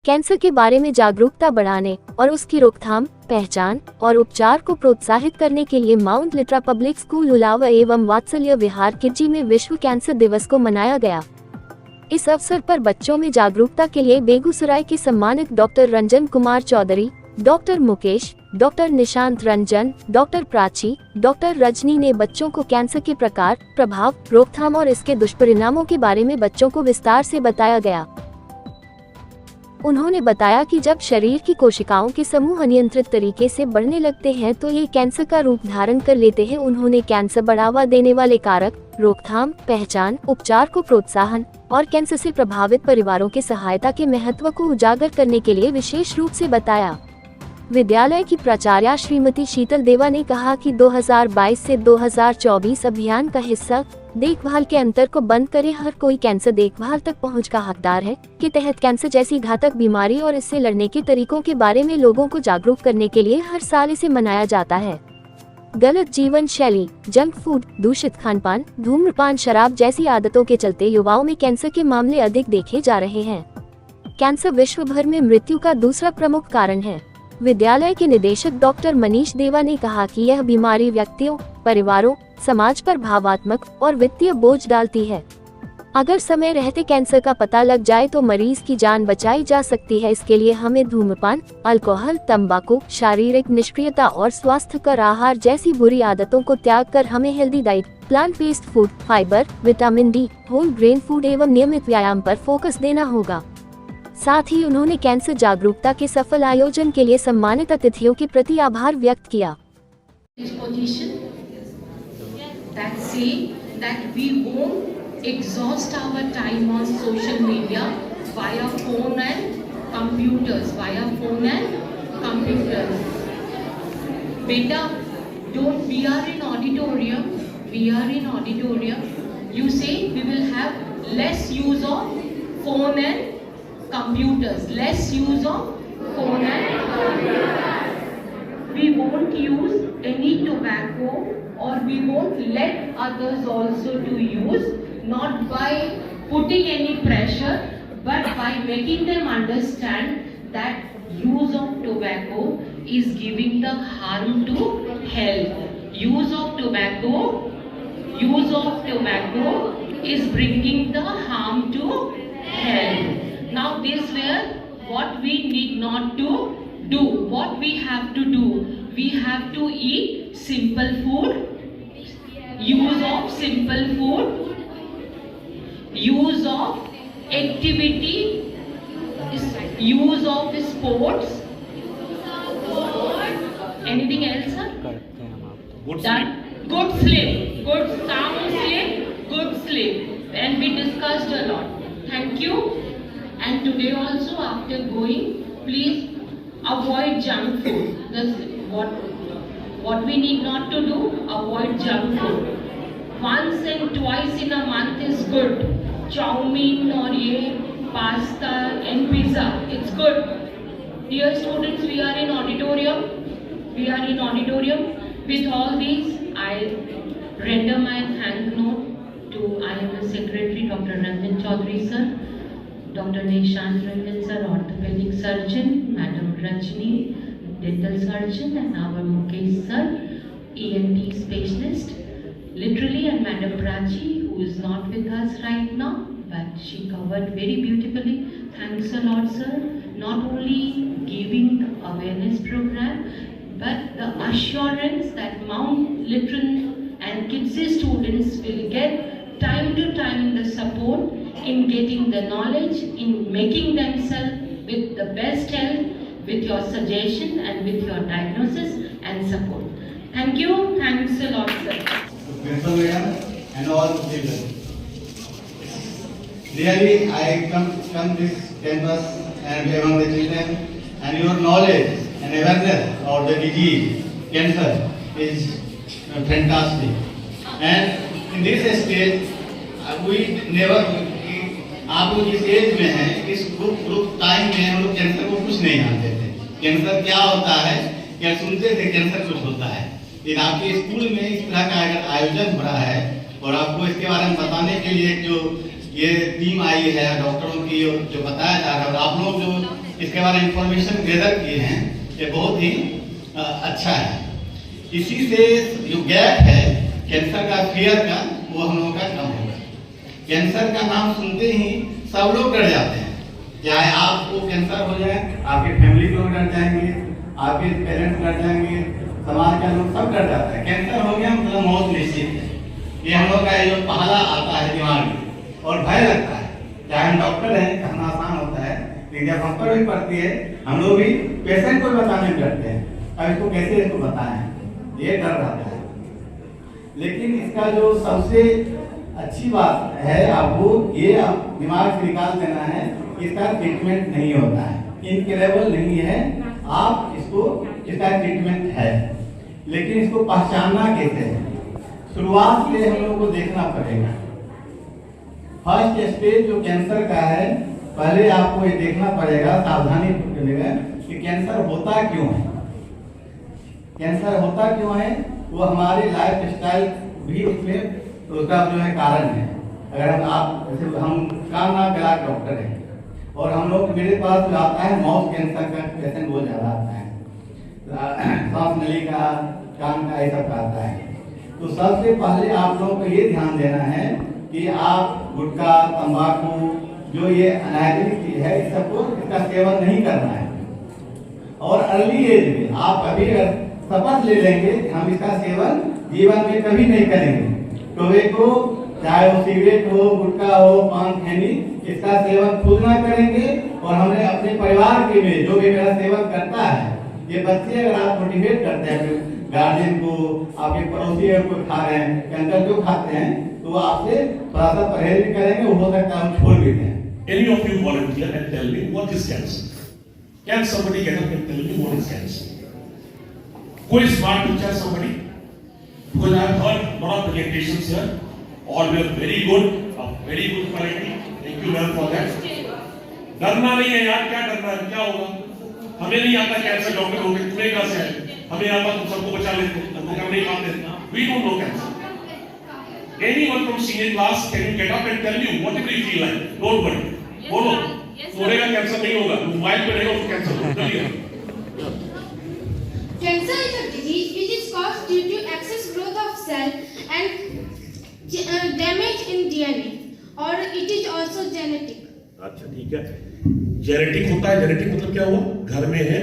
Cancer के बारे में जागरूकता बढ़ाने और उसकी रोकथाम, पहचान और उपचार को प्रोत्साहित करने के लिए माउंट लिट्रा पब्लिक स्कूल उलावा एवं वात्सल्य विहार किरजी में विश्व कैंसर दिवस को मनाया गया। इस अवसर पर बच्चों में जागरूकता के लिए बेगूसराय के सम्मानित doctor Ranjan Kumar Chaudhary, doctor Mukesh, doctor Nishant Ranjan, doctor Prachi, doctor Rajni ने बच्चों को कैंसर के प्रकार, प्रभाव, रोकथाम और इसके दुष्परिणामों के बारे में बच्चों को विस्तार से बताया गया। उन्होंने बताया कि जब शरीर की कोशिकाओं के समूह अनियंत्रित तरीके से बढ़ने लगते हैं तो ये कैंसर का रूप धारण कर लेते हैं। उन्होंने कैंसर बढ़ावा देने वाले कारक, रोकथाम, पहचान, उपचार को प्रोत्साहन और कैंसर से प्रभावित परिवारों के सहायता के महत्व को उजागर करने के लिए विशेष रूप से बताया। विद्यालय की प्राचार्या श्रीमती शीतल देवा ने कहा कि 2022 से 2024 अभियान का हिस्सा देखभाल के अंतर को बंद करें, हर कोई कैंसर देखभाल तक पहुंच का हकदार है के तहत कैंसर जैसी घातक बीमारी और इससे लड़ने के तरीकों के बारे में लोगों को जागरूक करने के लिए हर साल इसे मनाया जाता है। गलत जीवन शैली, जंक फूड, दूषित खानपान, धूम्रपान, शराब जैसी आदतों के चलते युवाओं में कैंसर के मामले अधिक देखे जा रहे हैं। कैंसर विश्व भर में मृत्यु का दूसरा प्रमुख कारण है। विद्यालय के निदेशक डॉक्टर मनीष देवा ने कहा कि यह बीमारी व्यक्तियों, परिवारों, समाज पर भावात्मक और वित्तीय बोझ डालती है। अगर समय रहते कैंसर का पता लग जाए तो मरीज की जान बचाई जा सकती है। इसके लिए हमें धूम्रपान, अल्कोहल, तंबाकू, शारीरिक निष्क्रियता और स्वास्थ्यकर आहार जैसी बुरी आदतों को त्याग कर हमें healthy diet, plant based food, fibre, vitamin D, whole grain food एवं नियमित व्यायाम पर फोकस देना होगा। साथ ही उन्होंने कैंसर जागरूकता के सफल आयोजन के लिए सम्मानित अतिथियों के प्रति आभार व्यक्त किया। Exhaust our time on social media via phone and computers. Beta, don't. We are in auditorium. You say we will have less use of phone and computers. We won't use any tobacco, or we won't let others also to use. Not by putting any pressure, but by making them understand that use of tobacco is giving the harm to health. Use of tobacco is bringing the harm to health. Now this where what we need not to do, what we have to do, we have to eat simple food, use of simple food, use of activity, use of sports. Anything else, sir? Good sleep, good sound sleep, good sleep, and we discussed a lot. Thank you. And today also, after going, please avoid junk food. That's what we need not to do. Avoid junk food. Once and twice in a month is good. Chowmein or pasta and pizza, it's good. Dear students, we are in auditorium. With all these, I render my thank note to IMS Secretary Dr. Ranjan Chaudhary sir, Dr. Nishant Ranjan sir, orthopedic surgeon, Madam Rajni, dental surgeon, and our Mukesh sir, ENT specialist, literally, and Madam Prachi, who is not with us right now, but she covered very beautifully. Thanks a lot, sir. Not only giving the awareness program, but the assurance that Mount Lytton and Kidzi students will get time to time the support in getting the knowledge, in making themselves with the best health, with your suggestion and with your diagnosis and support. Thank you. Thanks a lot, sir. Principal Madam and all children. Really, I come this campus and among the children, and your knowledge and awareness of the disease, cancer, is fantastic. And in this stage, we never, आप लोग इस as में हैं, इस group time में हम लोग cancer को कुछ नहीं जानते थे। कैंसर क्या होता है, क्या सुनते थे कैंसर कुछ होता है। लेकिन आपके स्कूल में इस तरह का अगर आयोजन हो रहा है और आपको इसके बारे में बताने के लिए जो ये टीम आई है डॉक्टरों की, जो बताया जा रहा है, और आप लोग जो इसके बारे में इंफॉर्मेशन गैदर किए हैं, ये बहुत ही अच्छा है। इसी से जो गैप है कैंसर का फियर का, वो हम लोगों का कम होगा। कैंसर का नाम सुनते ही सब लोग डर जाते हैं, चाहे आपको कैंसर हो जाए, आपके फैमिली के लोग डर जाएंगे, आपके पेरेंट्स डर जाएंगे, समाज का लोग सब डर जाता है। कैंसर हो गया मतलब मौत निश्चित है। ये हम लोग का जो पहला आता है दिमाग में और भय लगता है। चाहे हम डॉक्टर हैं, कहना आसान होता है, लेकिन जब हम पर भी पड़ती है हम लोग भी पेशेंट को बताने में डरते हैं, अब इसको कैसे इसको बताएं, ये डर रहता है। लेकिन इसका जो सबसे अच्छी बात है, आपको ये दिमाग से निकाल देना है, इसका ट्रीटमेंट नहीं होता है, इनक्रेबल नहीं है। आप इसको, इसका ट्रीटमेंट है, लेकिन इसको पहचानना कैसे है, शुरुआत से हम लोग को देखना पड़ेगा। फर्स्ट स्टेज जो कैंसर का है, पहले आपको ये देखना पड़ेगा, सावधानी करिएगा कि कैंसर होता क्यों है। कैंसर होता क्यों है, वो हमारे लाइफ स्टाइल भी उसमें उसका जो है कारण है। अगर हम काम ना करा डॉक्टर हैं और हम लोग, मेरे पास जो आता है माउथ कैंसर का पेशेंट बहुत ज़्यादा आता है, सांस नली का, कान का, ये सब आता है। तो सबसे पहले आप लोगों को ये ध्यान देना है कि आप गुटखा, तंबाकू, जो ये अनहाइजीनिक चीज है, इस सबको, इसका सेवन नहीं करना है। और अर्ली एज में आप अभी अगर शपथ ले लेंगे कि हम इसका सेवन जीवन में कभी नहीं करेंगे, टोबैको, चाहे वो सिगरेट हो, गुटखा हो, पान, खैनी, इसका सेवन खुद ना करेंगे। और हमने अपने परिवार के में जो भी मेरा सेवन करता है, ये बच्चे अगर आप मोटिवेट करते हैं गार्जियन को, आपके पड़ोसी को खा रहे हैं, कैंसर क्यों खाते हैं, तो आपसे थोड़ा सा परहेज भी करेंगे, वो हो सकता है हम छोड़ भी दें। Any of you volunteer and tell me what is cancer? Can somebody get up and tell me what is cancer? Who is smart to tell somebody? Because I have heard a lot of presentations here, all were very good, of very good quality. Thank you ma'am for that. डरना नहीं है यार, क्या डरना है, क्या होगा? हमें नहीं आता कैंसर, डॉक्टर हो गए, तुम्हें कहाँ से है? हमें आता तुम सबको बचा लेते, तुमको हम नहीं खाते। We don't know cancer. Anyone from senior class, can you get up and tell me whatever you feel like? Don't worry. बोलो, तोड़ेगा कैंसर नहीं होगा, मोबाइल पे रहेगा उसको कैंसर होगा। चलिए। Cancer is a disease which is caused due to excess growth of cell and damage in DNA, or it is also genetic. अच्छा ठीक है, जेनेटिक होता है। जेनेटिक मतलब क्या हुआ, घर में है,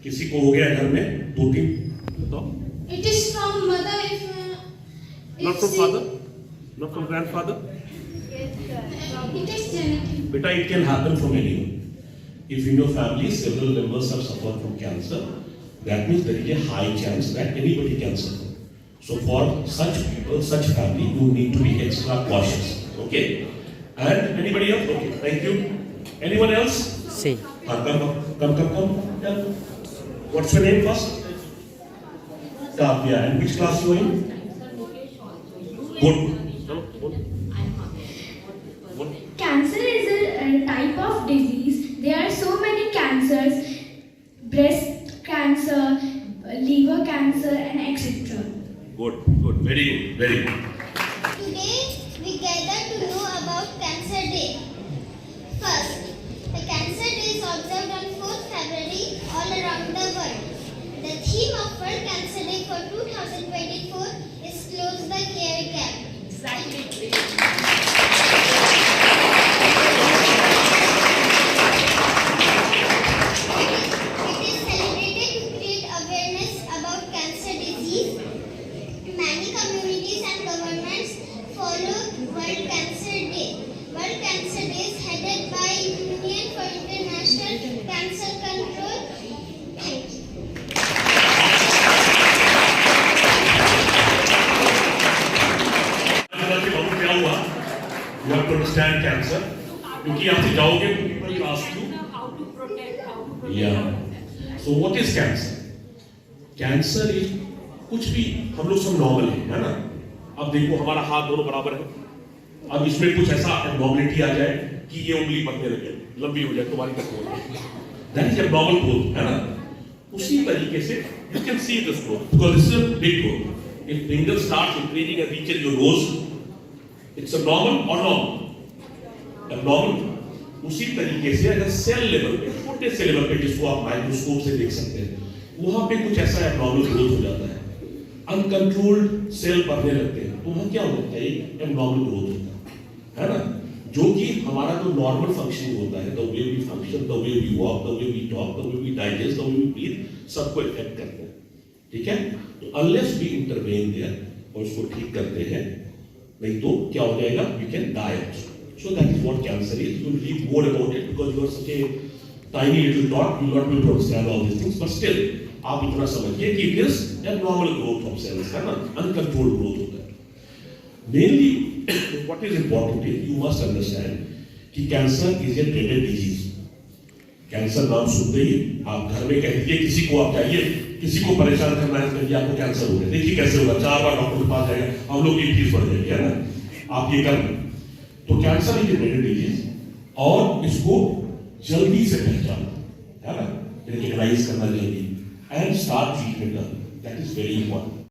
किसी को हो गया घर में, 2-3 बताओ। It is from mother if Not from father, not from grandfather. It is genetic. Beta, it can happen from anyone. If in your family several members have suffered from cancer, that means there is a high chance that anybody can suffer. So for such people, such family, you need to be extra cautious. Okay? And anybody else? Okay, thank you. Anyone else? See. Come. Yeah. What's your name first? Yeah. And which class you are in? Good. Cancer is a type of disease. There are so many cancers: breast cancer, liver cancer, and etc. Good. Very good. Today we gather to know about Cancer Day. First, the Cancer Day is observed on 4th February all around the world. The theme of World Cancer Day for 2024 is Close the Care Gap. Exactly. It is celebrated to create awareness about cancer disease. Many communities and governments follow World Cancer Day. World Cancer Day is headed by Union for International Cancer Control. Thank you. क्या हुआ? You have to understand cancer. क्योंकि आप से जाओगे तो people will ask you. Yeah. So what is cancer? Cancer is कुछ भी, हम लोग सब नॉर्मल है ना? अब देखो हमारा हाथ दोनों बराबर है, अब इसमें कुछ ऐसा एबनॉर्मलिटी आ जाए कि ये उंगली बढ़ने लगे, लंबी हो जाए, तुम्हारी तक हो जाए, दैट इज एबनॉर्मल ग्रोथ, है ना? उसी तरीके से you can see this growth because this is a big growth. If finger starts increasing and reaches your nose, it's abnormal or normal? Abnormal. उसी तरीके से अगर सेल लेवल पे, छोटे से लेवल पे, जिसको आप माइक्रोस्कोप से देख सकते हैं, वहां पे कुछ ऐसा एब्नॉर्मल ग्रोथ हो जाता है, अनकंट्रोल्ड सेल बढ़ने लगते हैं, तो वहां क्या होता है, एब्नॉर्मल ग्रोथ होता है ना, जो कि हमारा जो नॉर्मल फंक्शनिंग होता है, the way we function, the way we walk, the way we talk, the way we digest, the way we breathe, सबको इफेक्ट करते हैं, ठीक है। तो अनलेस वी इंटरवेन देयर और उसको ठीक करते हैं, नहीं तो क्या हो जाएगा, we can die also. So that is what cancer is. You will read more about it because you are such a tiny little dot. You will not be able to understand all these things. But still, आप इतना समझिए कि it is abnormal growth of cells, है ना, uncontrolled growth होता है। Mainly, what is important is you must understand कि cancer is a dreaded disease. Cancer नाम सुनते ही आप घर में कह दीजिए, किसी को आप चाहिए, किसी को परेशान करना है, कहिए आपको कैंसर हो गया, देखिए कैसे होगा, 4 बार डॉक्टर के पास जाएगा, हम लोग की फीस बढ़ जाएगी, है ना, आप ये कर। तो cancer is a dreaded disease और इसको जल्दी से पहचानना, है ना, रिकॉग्नाइज करना जल्दी and start treatment, that is very important.